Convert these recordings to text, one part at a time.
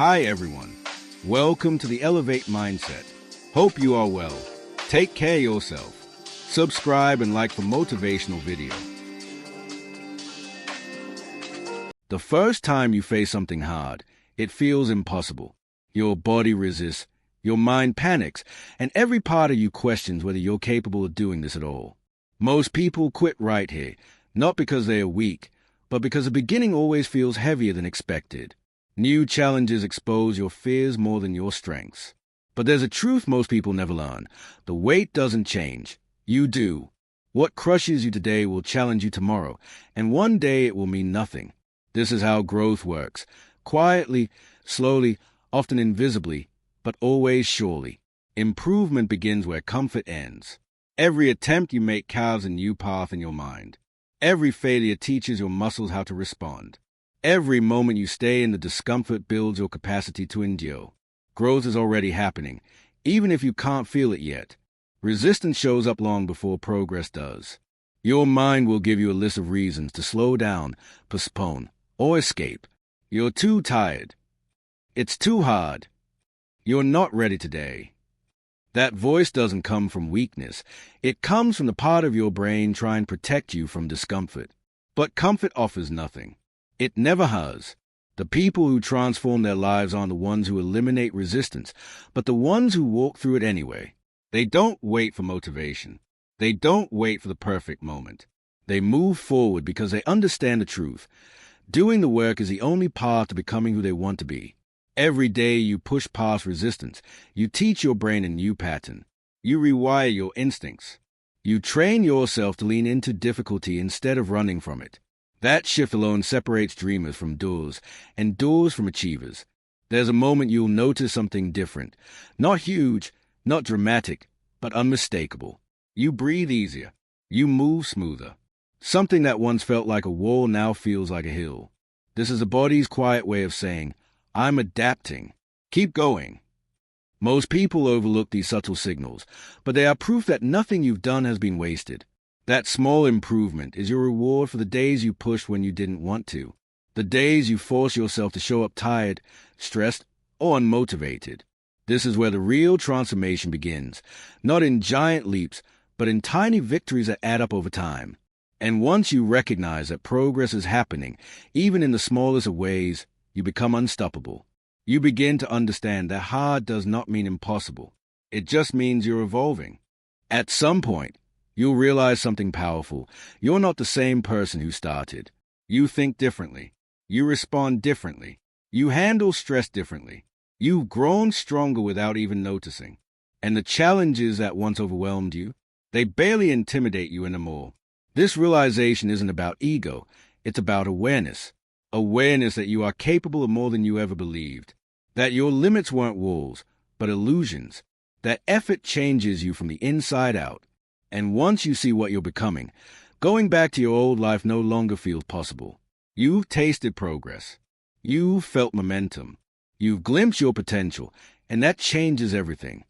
Hi everyone. Welcome to the Elevate Mindset. Hope you are well. Take care of yourself. Subscribe and like for motivational video. The first time you face something hard, it feels impossible. Your body resists, your mind panics, and every part of you questions whether you're capable of doing this at all. Most people quit right here, not because they are weak, but because the beginning always feels heavier than expected. New challenges expose your fears more than your strengths. But there's a truth most people never learn. The weight doesn't change. You do. What crushes you today will challenge you tomorrow, and one day it will mean nothing. This is how growth works. Quietly, slowly, often invisibly, but always surely. Improvement begins where comfort ends. Every attempt you make carves a new path in your mind. Every failure teaches your muscles how to respond. Every moment you stay in the discomfort builds your capacity to endure. Growth is already happening, even if you can't feel it yet. Resistance shows up long before progress does. Your mind will give you a list of reasons to slow down, postpone, or escape. You're too tired. It's too hard. You're not ready today. That voice doesn't come from weakness. It comes from the part of your brain trying to protect you from discomfort. But comfort offers nothing. It never has. The people who transform their lives aren't the ones who eliminate resistance, but the ones who walk through it anyway. They don't wait for motivation. They don't wait for the perfect moment. They move forward because they understand the truth. Doing the work is the only path to becoming who they want to be. Every day you push past resistance. You teach your brain a new pattern. You rewire your instincts. You train yourself to lean into difficulty instead of running from it. That shift alone separates dreamers from doers, and doers from achievers. There's a moment you'll notice something different. Not huge, not dramatic, but unmistakable. You breathe easier. You move smoother. Something that once felt like a wall now feels like a hill. This is the body's quiet way of saying, I'm adapting. Keep going. Most people overlook these subtle signals, but they are proof that nothing you've done has been wasted. That small improvement is your reward for the days you pushed when you didn't want to, the days you forced yourself to show up tired, stressed, or unmotivated. This is where the real transformation begins, not in giant leaps, but in tiny victories that add up over time. And once you recognize that progress is happening, even in the smallest of ways, you become unstoppable. You begin to understand that hard does not mean impossible. It just means you're evolving. At some point, you'll realize something powerful. You're not the same person who started. You think differently. You respond differently. You handle stress differently. You've grown stronger without even noticing. And the challenges that once overwhelmed you, they barely intimidate you anymore. This realization isn't about ego. It's about awareness. Awareness that you are capable of more than you ever believed. That your limits weren't walls, but illusions. That effort changes you from the inside out. And once you see what you're becoming, going back to your old life no longer feels possible. You've tasted progress. You've felt momentum. You've glimpsed your potential, and that changes everything.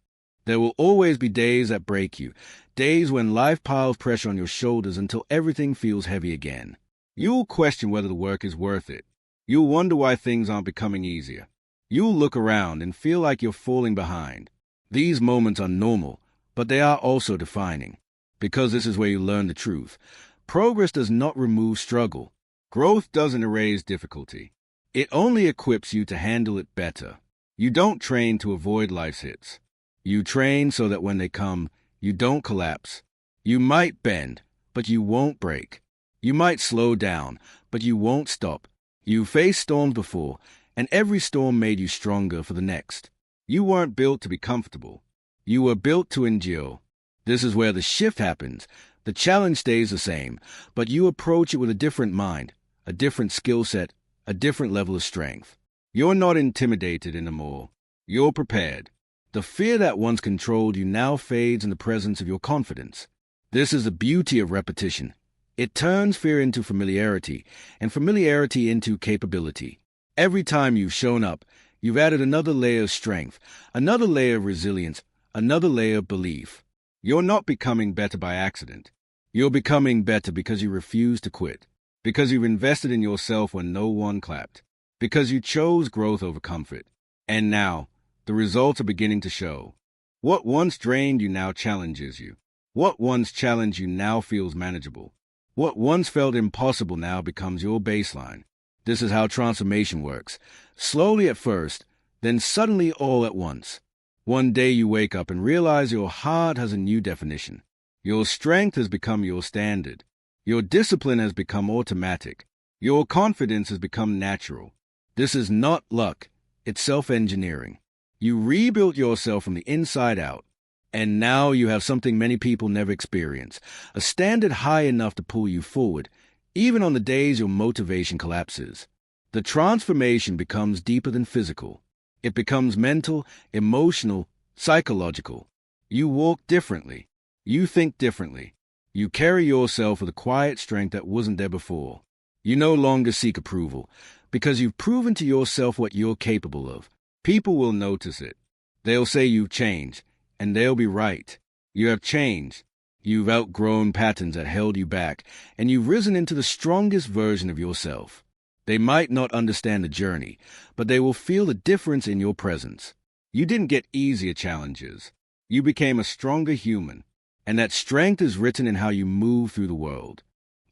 There will always be days that break you, days when life piles pressure on your shoulders until everything feels heavy again. You'll question whether the work is worth it. You'll wonder why things aren't becoming easier. You'll look around and feel like you're falling behind. These moments are normal, but they are also defining. Because this is where you learn the truth. Progress does not remove struggle. Growth doesn't erase difficulty. It only equips you to handle it better. You don't train to avoid life's hits. You train so that when they come, you don't collapse. You might bend, but you won't break. You might slow down, but you won't stop. You faced storms before, and every storm made you stronger for the next. You weren't built to be comfortable. You were built to endure. This is where the shift happens. The challenge stays the same, but you approach it with a different mind, a different skill set, a different level of strength. You're not intimidated anymore. You're prepared. The fear that once controlled you now fades in the presence of your confidence. This is the beauty of repetition. It turns fear into familiarity, and familiarity into capability. Every time you've shown up, you've added another layer of strength, another layer of resilience, another layer of belief. You're not becoming better by accident. You're becoming better because you refuse to quit, because you've invested in yourself when no one clapped, because you chose growth over comfort. And now, the results are beginning to show. What once drained you now challenges you. What once challenged you now feels manageable. What once felt impossible now becomes your baseline. This is how transformation works. Slowly at first, then suddenly all at once. One day you wake up and realize your heart has a new definition. Your strength has become your standard. Your discipline has become automatic. Your confidence has become natural. This is not luck. It's self-engineering. You rebuilt yourself from the inside out. And now you have something many people never experience, a standard high enough to pull you forward, even on the days your motivation collapses. The transformation becomes deeper than physical. It becomes mental, emotional, psychological. You walk differently. You think differently. You carry yourself with a quiet strength that wasn't there before. You no longer seek approval, because you've proven to yourself what you're capable of. People will notice it. They'll say you've changed. And they'll be right. You have changed. You've outgrown patterns that held you back, and you've risen into the strongest version of yourself. They might not understand the journey, but they will feel the difference in your presence. You didn't get easier challenges. You became a stronger human, and that strength is written in how you move through the world.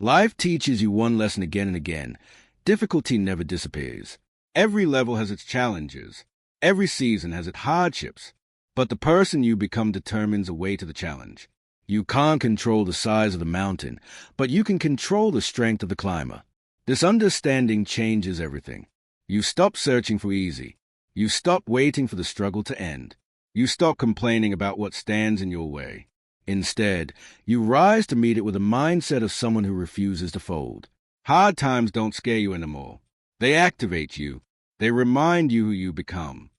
Life teaches you one lesson again and again. Difficulty never disappears. Every level has its challenges. Every season has its hardships. But the person you become determines the way to the challenge. You can't control the size of the mountain, but you can control the strength of the climber. This understanding changes everything. You stop searching for easy. You stop waiting for the struggle to end. You stop complaining about what stands in your way. Instead, you rise to meet it with a mindset of someone who refuses to fold. Hard times don't scare you anymore. They activate you. They remind you who you become.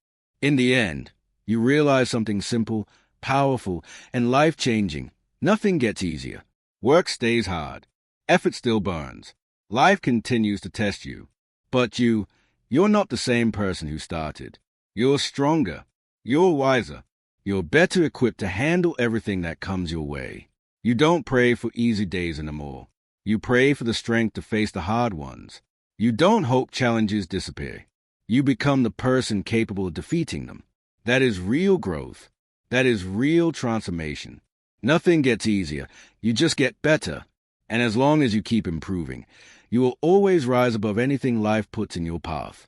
In the end, you realize something simple, powerful, and life-changing. Nothing gets easier. Work stays hard. Effort still burns. Life continues to test you. But you're not the same person who started. You're stronger. You're wiser. You're better equipped to handle everything that comes your way. You don't pray for easy days anymore. You pray for the strength to face the hard ones. You don't hope challenges disappear. You become the person capable of defeating them. That is real growth. That is real transformation. Nothing gets easier. You just get better. And as long as you keep improving, you will always rise above anything life puts in your path.